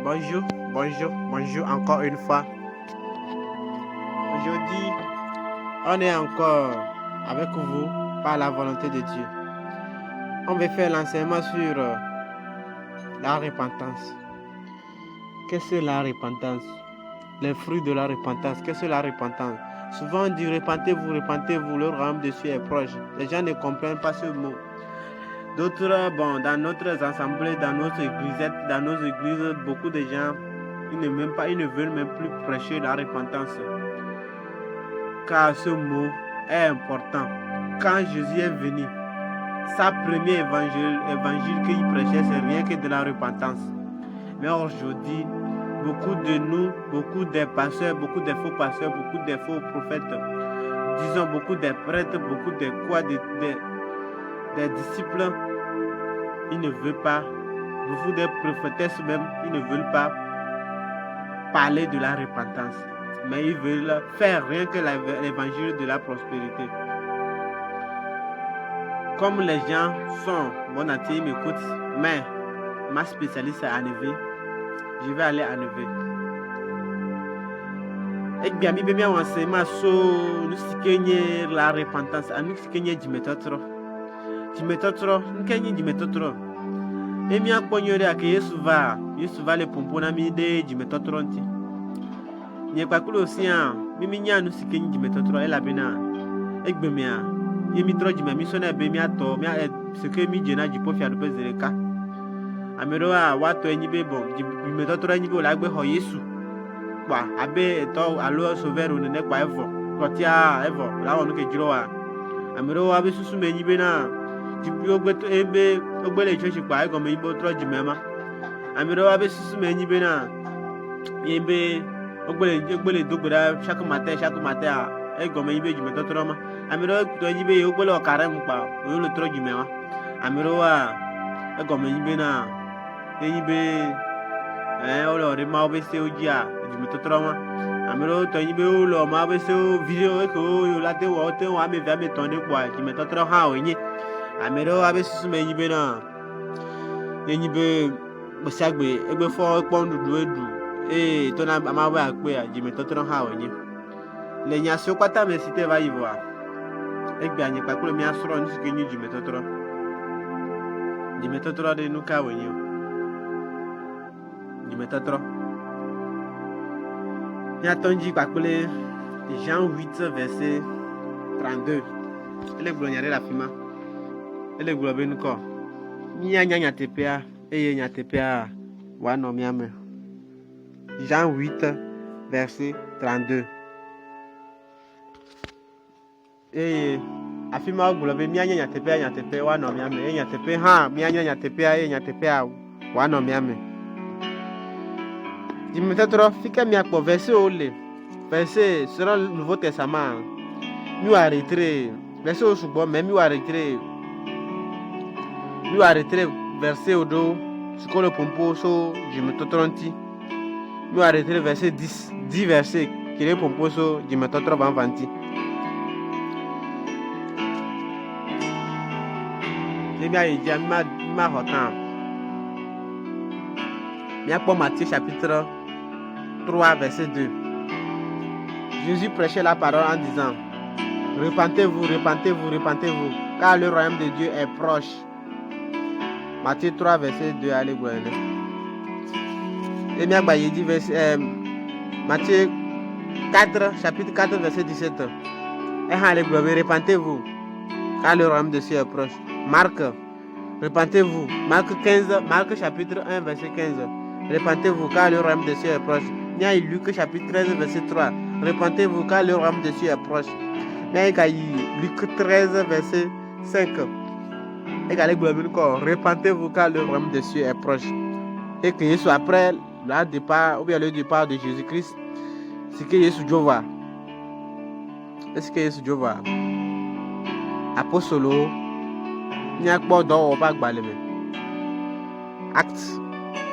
Bonjour, bonjour encore une fois. Aujourd'hui, on est encore avec vous par la volonté de Dieu. On va faire l'enseignement sur la repentance. Qu'est-ce que la repentance? Les fruits de la repentance. Qu'est-ce que la repentance? Souvent on dit repentez-vous, le royaume de Dieu est proche. Les gens ne comprennent pas ce mot. D'autres, dans notre assemblée, dans nos églises, beaucoup de gens, ils ne veulent même plus prêcher la repentance. Car ce mot est important. Quand Jésus est venu, sa première évangile qu'il prêchait, c'est rien que de la repentance. Mais aujourd'hui, beaucoup de nous, beaucoup des pasteurs, beaucoup des faux pasteurs, beaucoup des faux prophètes, disons beaucoup des prêtres, beaucoup des disciples, ils ne veulent pas, beaucoup des prophétesses même, ils ne veulent pas parler de la repentance, mais ils veulent faire rien que l'évangile de la prospérité. Comme les gens sont bon entier, ils m'écoutent, mais ma spécialiste est à Nevé, je vais aller à Nevé. Et bien, je vais enseigner sur la repentance, à nous Jimetotro, nkenyi jimetotro. Emi akponyore ake Yesu va le pompona mi de jimetotro nti. Nye kwakulo sian, mimi nyanu sikenyi jimetotro ela bena. Egbemia, yemi tro jime mi sona be mi ato, mi seke mi jena jipo fia dope zereka. Amero a wato enyi be bon, jimetotro enyi be olagbe ho Yesu. Kwa abe eto alo sauveur ne kwa evo. Kotia evo, la wonu ke jiro wa. Amero abe susu me enyi be na ogbele church kwa ego me ibo tro jimema amiro wa be susu me nyibe na yembe ogbele dogbera chaque matin a ego me ibe jime totro ma amiro to nyibe ogbele okare mpa o lo tro jimema amiro wa ego me nyibe na yibe o lo re ma obe se oji a jime totro ma amiro to nyibe o lo ma obe se video ko yo la te wa me via me tonde kwa jime totro ha o yin amero abe susu me nyibe na yenyibe bosagbe egbe fo pondudu edu to na amawe akpe a jime totoro ha onye le nya so kwata me site va yivo a egbe anye pakulo mi asoro ni sike nyu jime totoro de nuka onye jime totoro nya tonji pakule Jean 8 verset 32 ele glonyare la fima ele globe nuko nya tepea eye nya tepea wa no miame. Jean 8 verset 32 afima globe nya tepea wa no miame nya tepe ha nya tepea wa no miame. Dimetro fika mi akpo verset sur le Nouveau Testament mi wa retrait verset o subo mais mi wa retrait verset odo sur le pompo so jimetotronti mi wa retrait verset 10 verset qui le pompo so jimetotro van vanti les gars il dit ma hotan mi akpo Matthieu chapitre 3 verset 2. Jésus prêchait la parole en disant repentez-vous, car le royaume de Dieu est proche. Matthieu 3 verset 2 allez voir. Et bien il dit Matthieu 4 chapitre 4 verset 17. Et allez voir, repentez-vous, car le royaume de Dieu est proche. Marc, repentez-vous. Marc chapitre 1 verset 15. Repentez-vous, car le royaume de Dieu est proche. Il y a Luc chapitre 13 verset 3. Repentez-vous, car le royaume de Dieu est proche. Il y a Luc 13 verset 5. Et repentez-vous, car le royaume de Dieu est proche. Et que Jésus après le départ de Jésus-Christ, c'est que Jésus Jova. Est-ce que Jésus Jova? Apostolo, il y a quoi dans le Bagbaleme. Actes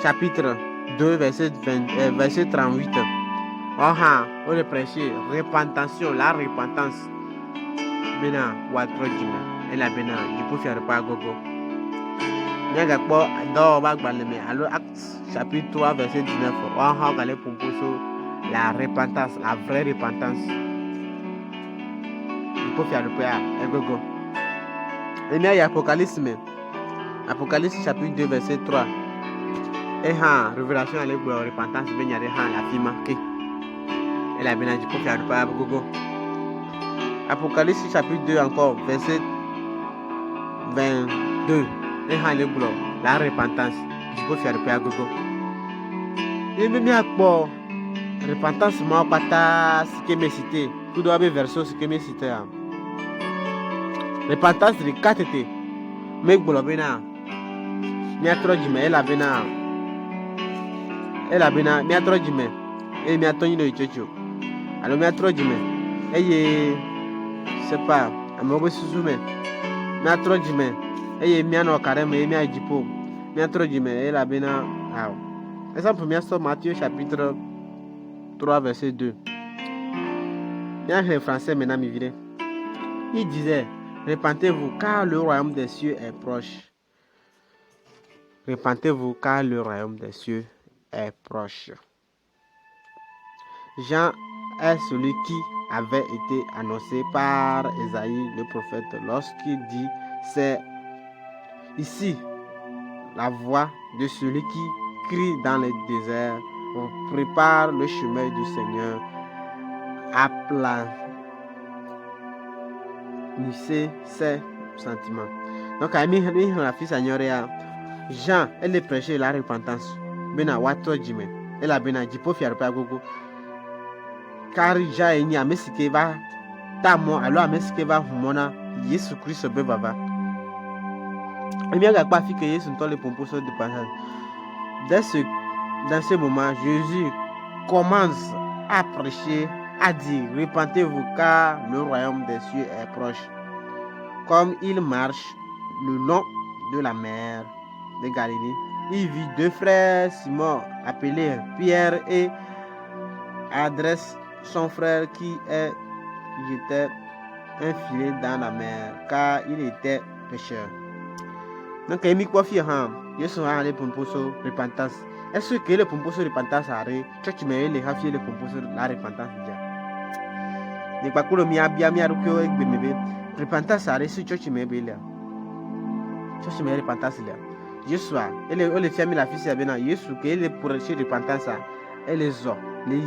chapitre 2 verset 38. On est prêché repentation, la repentance. Bena, ou à trop et la bena, il faut faire pas gogo. dans Actes chapitre 3 verset 19. On va regarder pour la repentance, la vraie repentance. Il faut faire le père. Et il y a Apocalypse chapitre 2 verset 3. Et révélation à la repentance, il y a la fille marquée. Et la bénédiction du faut faire le père. Apocalypse chapitre 2 encore verset 22. Et la repentance, il faut faire le père. Et même à quoi repentance, moi, pas ce que me cité. Tout doit être verso ce que me cité. Repentance de 4 étés. Mais vous l'avez là. Mi a trop dit, mais elle avait là. Elle avait là. Mi a trop dit, mais. Et mi a trop dit, mais. Alors, mi a trop dit, mais. Et je sais pas. Elle m'a reçu, mais. Mi a trop dit, mais. Et mi a non carrément. Et mi a dit, pour. Mi a trop dit, mais. Elle avait là. Exemple, mi a sorti Matthieu chapitre 3, verset 2. Il y a un français maintenant, il disait, repentez-vous car le royaume des cieux est proche. Repentez-vous car le royaume des cieux est proche. Jean est celui qui avait été annoncé par Esaïe le prophète lorsqu'il dit, c'est ici la voix de celui qui crie dans le désert, on prépare le chemin du Seigneur, aplanissez ses sentiments. Donc, la fille Seigneur, Jean, elle est prêché la repentance. Bena wato jime, elle a bena jipo fiar pa gogo. Car Jean est ni amesike va tamo alo amesike va humona Yesu Christ be baba. Et bien pas fi que Yesu ntole pomposo de passage. Dans ce moment, Jésus commence à prêcher, à dire, repentez-vous car le royaume des cieux est proche. Comme il marche le long de la mer de Galilée, il vit 2 frères Simon appelés Pierre et adresse son frère qui jetait un filet dans la mer car il était pécheur. Donc, il y a Yesu a allé pour repentance. Est-ce que le pomposo repentance a arrêté? Tu me les rafier le pomposo la repentance déjà. Ne pas que le mia bien mia rukio et bébé. Repentance a arrêté sur tu me bébé. Tu me repentance là. Yesu a, elle fait la fille c'est bien. Yesu que elle pour chercher repentance a, elle les a, les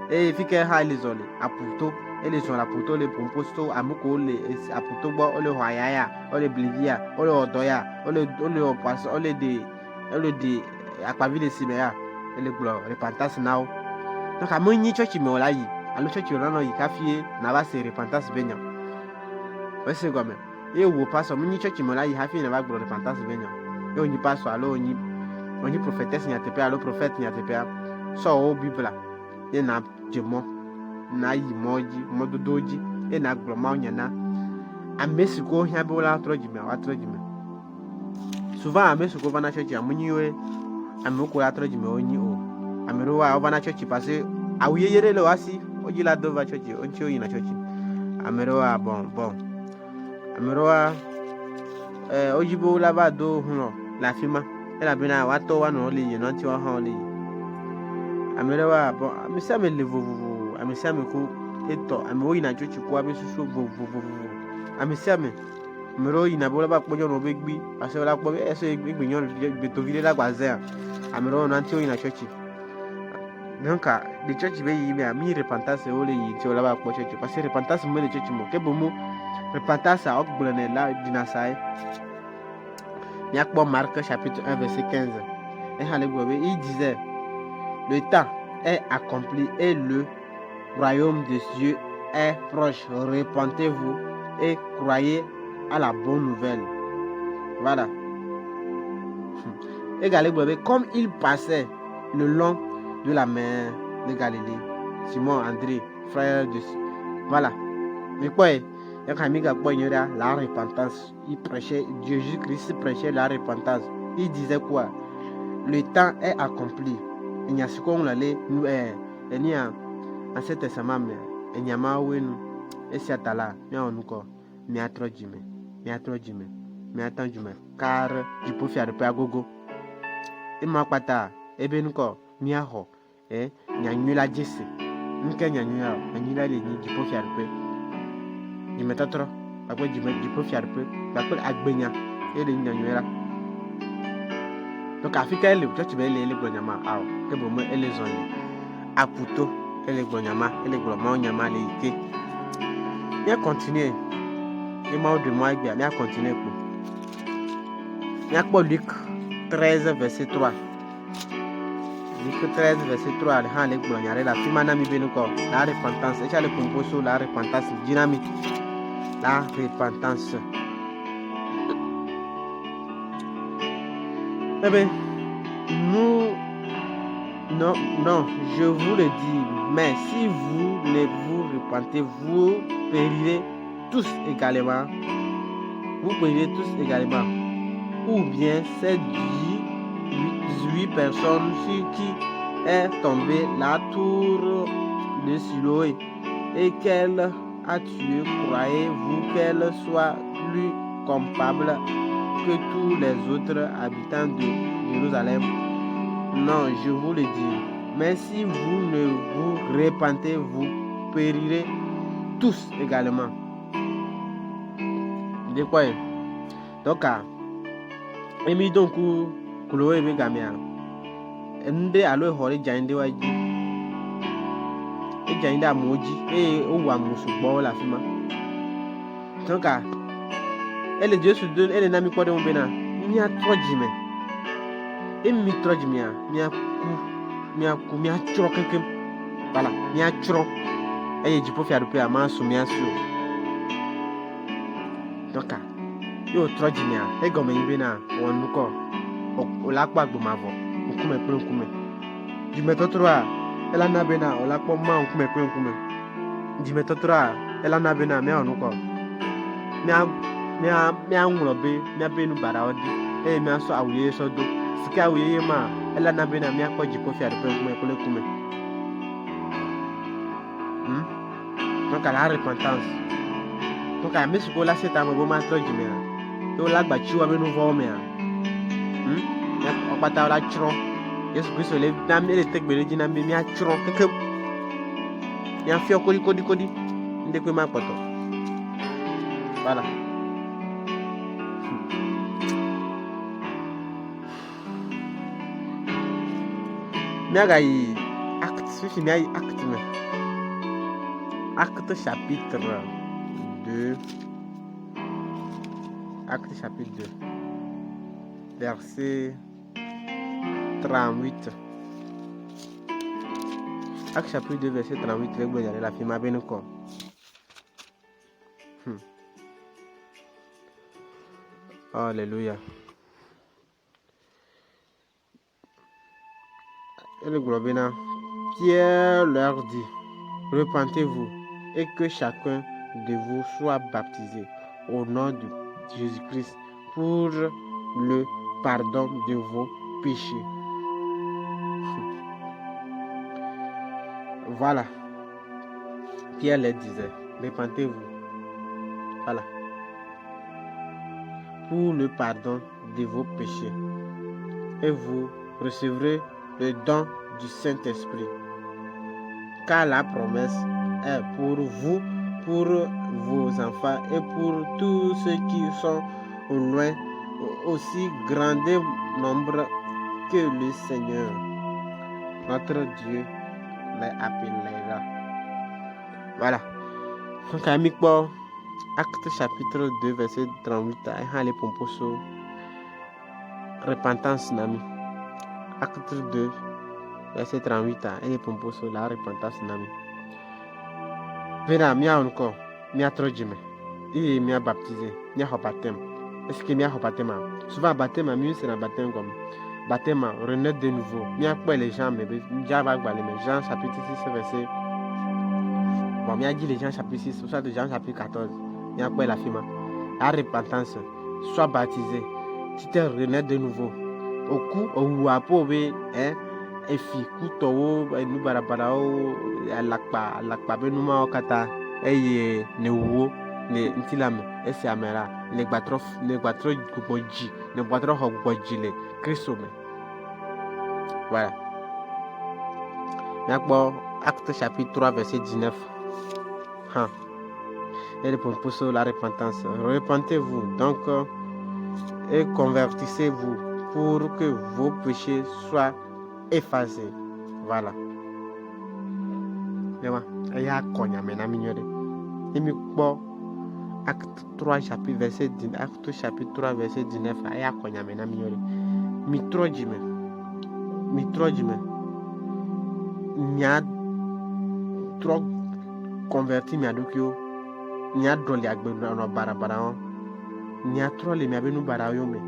et fi que ha les a les aputo, elle les a la puto les pomposo amuko les aputo bo le hoyaya, le blivia, le odoya, le passe, le de akpavile simea ele gloire repentance now donc amonyi church me ola yi alo church ora yi kafie na ba se repentance benya wese gome e wo pastor monyi church me ola yi hafie na ba gloire repentance benya e onyi pastor alo onyi prophetess nya tepe alo prophète nya tepe so o bibla e na jemo na yi moji mododoji e na gloire ma onya na amesiko hia be ola troji me souvent amesiko va na church amonyi we amoko la troji me onyi o amero wa ovana church parce awuyeyere le wasi oji la dova church onchi oyi na church amero wa bon amero wa oji bo la ba do huno la fima e la bina wa to wa no le yi no ti wa han le amero wa bon amisa me le vovovo amisa me ko eto ame oyi na church ko abi susu vovovo amisa me mero yi na bo la ba pojo no be gbi parce la po eso gbi nyon be to vile la gwaze amero na ti oyi na church donc the church be yi me mi repentance o le yi ti o la ba po church parce repentance mo le church mo ke bo mo repentance a okbule ne la dinasai mi akpo Marc chapitre 1 verset 15 et il disait le temps est accompli et le royaume des cieux est proche, repentez-vous et croyez à la bonne nouvelle. Voilà. Et Galilée, comme il passait le long de la mer de Galilée, Simon, André, frère de... Voilà. Mais quoi, la repentance. Il prêchait, Jésus-Christ prêchait la repentance. Il disait quoi? Le temps est accompli. Il y a ce qu'on allait nous il y a en cet testament il y a ma ou nous et c'est à là mais on nous quoi mais à trop mais attends du mais car je peux faire peu agogo et ma pata et ben ko mia ho nyanyula jesse nke nyanyula le ni je peux faire peu je me tatro après je peux faire peu après agbenya et le nyanyula donc Afrique elle tu vas les gbonyama aw ke bo mo elle zone aputo elle gbonyama elle gbonyama nyama le ike bien continuer et moi de moi bien continuer pour Luc 13 verset 3 Luc 13 verset 3 le gbonyare la fimana mi benuko la repentance et le composo la repentance dynamique la repentance. Eh bien, non, je vous le dis, mais si vous ne vous repentez, vous périrez tous également. Vous périrez tous également. Ou bien ces 18 personnes sur qui est tombée la tour de Siloé et qu'elle a tué, croyez-vous qu'elle soit plus coupable que tous les autres habitants de Jérusalem? Non, je vous le dis. Mais si vous ne vous repentez, vous périrez tous également. De quoi? Donc, emi donc kulo ebe gamia. Nde alo hori jande waji. E jande amoji e o wa musugbo la fima. Donc, elle Dieu donne elle n'a mis quoi de mon bena mi a trop jime et mi trop jime mi a trop quelqu'un voilà mi a trop et je peux faire peu à masse mi a sur donc yo trop jime et comme il bena on ko o la pa gbo ma vo nkume pe nkume jime to trop elle na bena o la pa ma nkume pe nkume jime to trop elle na bena me on ko mi a nwuro be nu bara odi mi a so awuye so do sika awuye ma ela na be na mi akpo jiko fi arpe kume donc à la repentance donc à mesu ko la seta mo bo ma tro jime to la gba chiwa be nu vo me ya opata la chro Yesu Kristo le na mi le tegbere ji na mi a chro keke ya fi okodi nde ko ma poto voilà. Miagai acte chapitre 2 verset 38 acte chapitre 2 verset 38 le gbe la fi ma benu ko Alléluia. Et le globina, Pierre leur dit, repentez-vous et que chacun de vous soit baptisé au nom de Jésus-Christ pour le pardon de vos péchés. Voilà. Pierre leur disait, repentez-vous. Voilà. Pour le pardon de vos péchés. Et vous recevrez le don du Saint-Esprit. Car la promesse est pour vous, pour vos enfants et pour tous ceux qui sont au loin, aussi grand nombre que le Seigneur, notre Dieu, les appellera. Voilà. Donc, Acte chapitre 2, verset 38, les pomposo, repentance nami. Acte 2, verset 38, les pomposo, la repentance nami. Vena, mia encore, mia trojime, et mia baptisé, mia baptême. Est-ce que mia baptême? Souvent, baptême, mieux c'est un baptême comme baptême, renaître de nouveau. Mia quoi les gens, mais Jean chapitre 6, verset. Bon, mia dit les gens chapitre 6, soit de Jean chapitre 14. Mia quoi la fima. La repentance, sois baptisé, tu te renais de nouveau. Au coup, au wapobe, et fi kuto nous barabarao, lakpa benuma okata, eye ne wo ne ntilame esi amera ne gbatro gboji ne gbatro gboji le Christo me. Voilà. Maintenant, Acte chapitre 3 verset 19. Et le propos sur la repentance. Repentez-vous donc et convertissez-vous pour que vos péchés soient effacés. Voilà. Il y a konya mena mignore. Et mi po Acte 3 chapitre verset 19. Acte chapitre 3 verset 19. Il y a konya mena mignore. Mi trojime. Mia trop converti mia dokyo. Mia droli agbe no barabara on. Mia troli mia benu barayo me.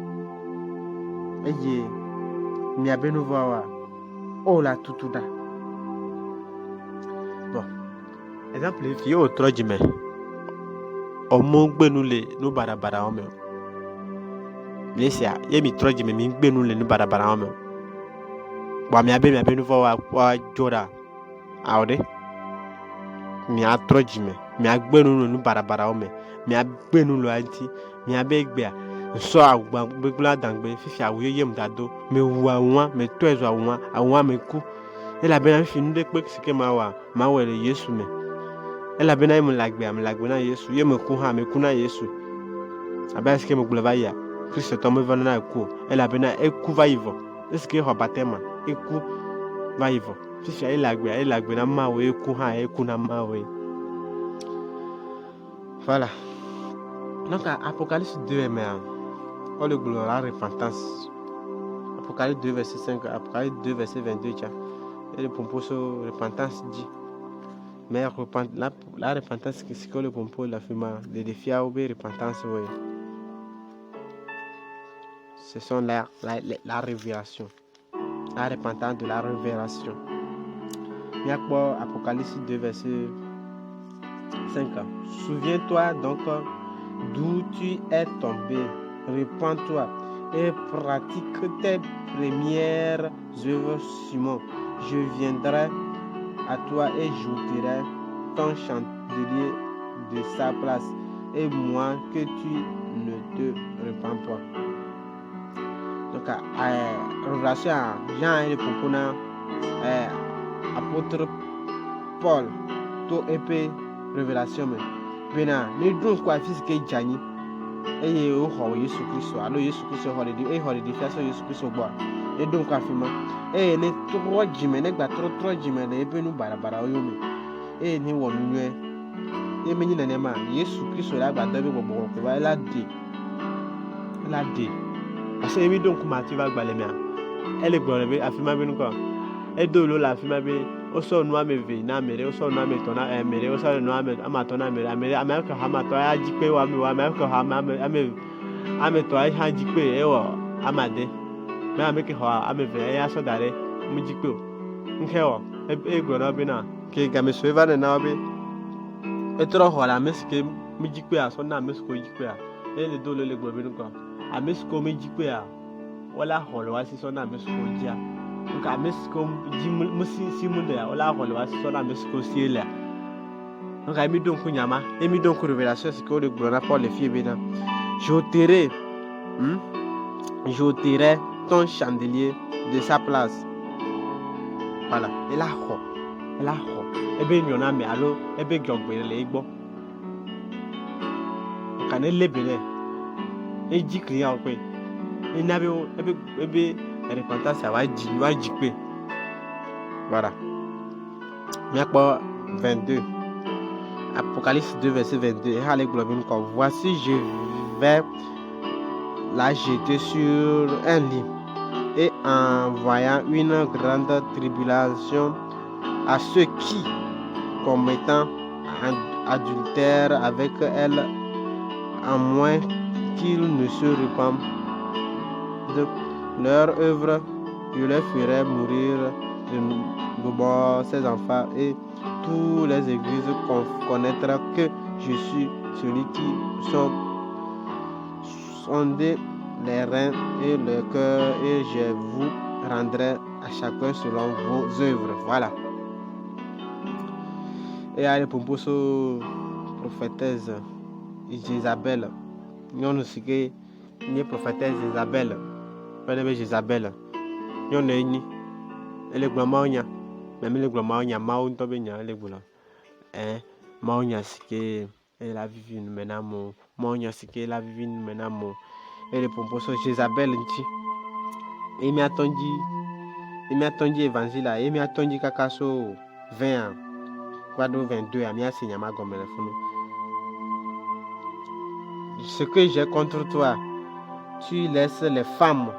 Eye mia benu vawa. Oh la tutuda. Bon. Exemple fi o trojime. Omo gbenu le no barabara on me. Lesia, ye mi trojime mi gbenu le no barabara on me. Bon mia benu vawa wa joda. Aode. Mi a trojime. Mi a gbenu no barabara on me. Mi a gbenu lo anti. Mi a begbe so agba gbegla dangbe fifi awuye yem dado me wa won me to ezo awon me ku e la bena fi nde pe sike ma wele Yesu me e la bena im lagbe na Yesu ye me ku ha me ku na Yesu aba sike me glova ya Christ to me vana na ku e la bena e ku va ivo sike ho batema e ku va ivo fifi e lagbe na ma we ku ha e ku na ma we. Voilà. Donc Apocalypse 2 oh le gloire la repentance. Apocalypse 2 verset 5, Apocalypse 2 verset 22 tiens. Et le propos sur repentance dit. Mais la repentance c'est que le propos la fima de défi à obéir repentance oui. Ce sont la révélation. La repentance de la révélation. Il y a quoi Apocalypse 2 verset 5. Souviens-toi donc d'où tu es tombé, repens-toi et pratique tes premières œuvres, Simon. Je viendrai à toi et j'ôterai ton chandelier de sa place, et moi que tu ne te repens pas. Donc, relation à Jean et le propos apôtre Paul, tout épée révélation mais. Bena ne dun kwa fisike jani eye o ho Yesu Kristo alo Yesu Kristo ho de fiaso Yesu Kristo gba e dun kwa fima ne tro jime ne gba tro jime na ebe nu barabara oyo me ni wo nu e menyi na nema Yesu Kristo la gba dabe gbogbo ko ba la de ase emi dun kuma ti va gba le mi a ele gboro be afima be nu ko e do lo la afima be o so nu ameve na mere o so nu ameto na mere o so nu amato na mere amerika ha mato ya jipe wa amerika ha ameto ha jipe e wo amade me ameke ha ameve ya so dare mu jipe o nke o e gbo na bi na ke ga me so eva na obi e tro ho la meske mu jipe a so na mesko jipe a e le do lo le gbo bi nu ko a mesko mu jipe a wala ho lo wa si so na mesko jia donc à Mexico si monde ya ola holo wa so na Mexico si là donc a mi donc nyama et mi donc révélation c'est que le gloire Paul les filles bena j'ôterai ton chandelier de sa place. Voilà et là e be nyona me alo e be gbogbe le igbo kan ele bele e ji client pe e na be e be repentance va jipe. Voilà. Maintenant 22. Apocalypse 2 verset 22. Allez globine quoi. Voici je vais la jeter sur un lit et en voyant une grande tribulation à ceux qui commettant adultère avec elle, à moins qu'ils ne se repentent de leur œuvre, je les ferai mourir de mort, ces enfants, et tous les églises connaîtront que je suis celui qui sondez les reins et le cœur, et je vous rendrai à chacun selon vos œuvres. Voilà. Et à les propos prophétesse Jézabel. Nyɔnu si ke nye prophétesse Jézabel. Ƒe be Jézabel. Nyɔnu enyi. Ele gblɔ mawo nya. Mais mele gblɔ mawo nya. Mawo ŋutɔ be nya ele gblɔ. Mawo nya si ke ele la vivi nume na amewo. Mawo nya si ke la vivi nume na amewo. Ele poposo Jézabel ŋuti. Ye miatɔ dzi évangile ye miatɔ dzi kaka so 20 va ɖo 22 miase nya ma gɔme le funu. Ce que j'ai contre toi, tu laisses les femmes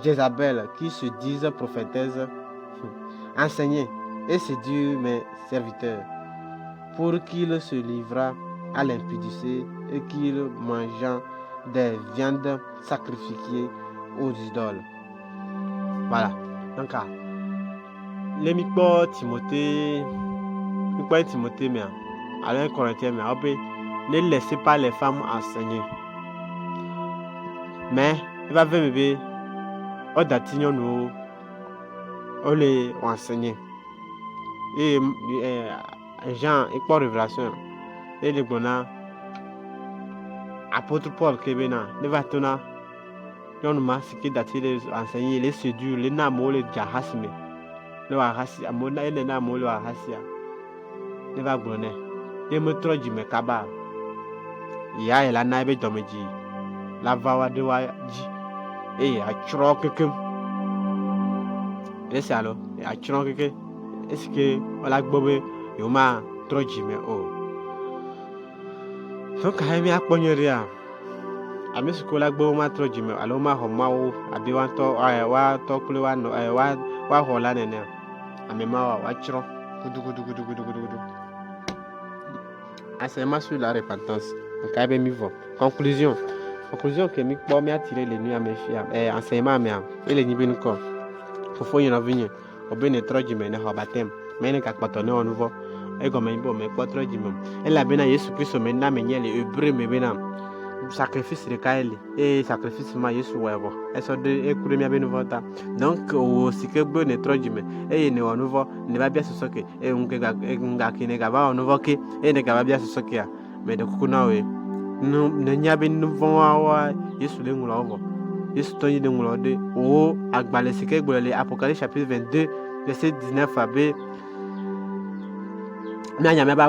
Jézabel qui se disent prophétesses enseigner et séduire mes serviteurs pour qu'ils se livrent à l'impudicité et qu'ils mangent des viandes sacrifiées aux idoles. Voilà. Donc, les mikpo Timothée, mais alors 1 Corinthiens, mais ne laissez pas les femmes enseigner. Mais il va venir, on datignon nous, on les enseigner. Et Jean, il pas révélation. Et les bonheurs, apôtre Paul Kebena, ne va tourner. Nyɔnu ma si ke dati le enseigner le séduire le na amewo le dzahasi me le wahasi amewo na ele na amewo le wahasia ne va gblɔ nɛ ye metrɔ dzime kaba ya ye la na ebe dɔmedzi la va wa ɖe wa dzi eye atsrɔ kekem esi alo atsrɔ keke esi ke wala gbɔ be yewo ma trɔ dzime o. So kae mi akpɔ nyuie ɖea. Ame si ko la gbe wo ma trɔ dzime alo ma xɔ mawo abe wa tɔ kple wa xɔ la nene ame ma wa tsrɔ̃ gudugudu. Enseignement sur la repentance. Ka be mi vɔ. Conclusion ke mi kpɔ mi atire le nu ame fia enseignement mea ele nyi be nukɔ fofo nye nɔvinye obe ne trɔ dzime ne xɔ baptême mais ne gakpɔtɔ ne wɔ nu vɔ egɔme nyi be me kpɔ trɔ dzime elabena Yesu Kristo me na me nye le Hébreu me bena sacrifice ɖeka eli eye sacrifice ma Yesu wɔe vɔ esɔ ɖe eku ɖe miabe nuvɔ ta donc wo si ke gbe ne trɔ dzime eye ne wɔ nuvɔ ne va bia susɔ ke eye ŋgake ne gava wɔ nuvɔ ke eye ne gava bia susɔ kea me ɖe kuku na woe ne nya be nuvɔwoa Yesu le ŋlɔ vɔ Yesu tɔ nyi le ŋlɔ ɖe wo agbalẽ si ke gblɔ le Apocalypse chapitre 22 verset 19 abe mianya miabe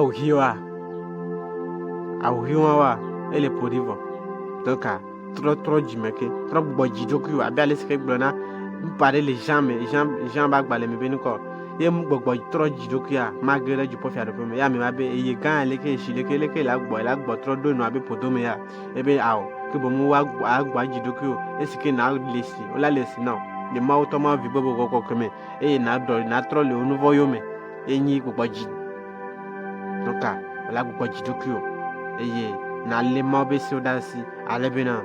awuhiwoa ele ƒoɖi vɔ donc trɔ dzime ke trɔ gbɔ dziɖokui abe ale si ke gblɔ na nupa ɖe le Jean me Jean be agbalẽ me be nukɔ ye gbɔgbɔ trɔ dziɖokuia mage ɖe dziƒofiaɖoƒe me ya me ma be eye gã leke esi leke la gbɔ trɔ ɖo nɔ abe ƒodome ya ebe awɔ ke bomu agbɔ dziɖokui o esi ke na le si wola le si na le mawo tɔ ma vi gbogbo kɔkɔ me eye na trɔ le wo nuvɔ yo me enyi gbɔgbɔ dzi donc wòla gbɔgbɔ dziɖokui o eye na le mawo be sewo ɖe asi ale bena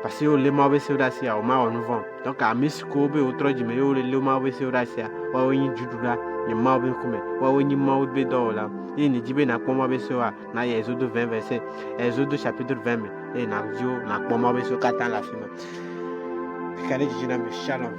parce que wòle mawo be sewo ɖe asia o ma wɔ nu vɔ donc ame si ko be wotrɔ dzime ye wòle mawo be sewo ɖe asia woawo nyi dziɖuɖa nye mawo be ŋkume woawo nyi mawo be dɔwɔla eye ne dzi be nakpɔ mawo be sewoa na yi Exode 20 verset Exode chapitre 20 me eye nadziwo nakpɔ mawo be sewo katã le afi ma. Ka ɖe dzidzi na mi. Shalom.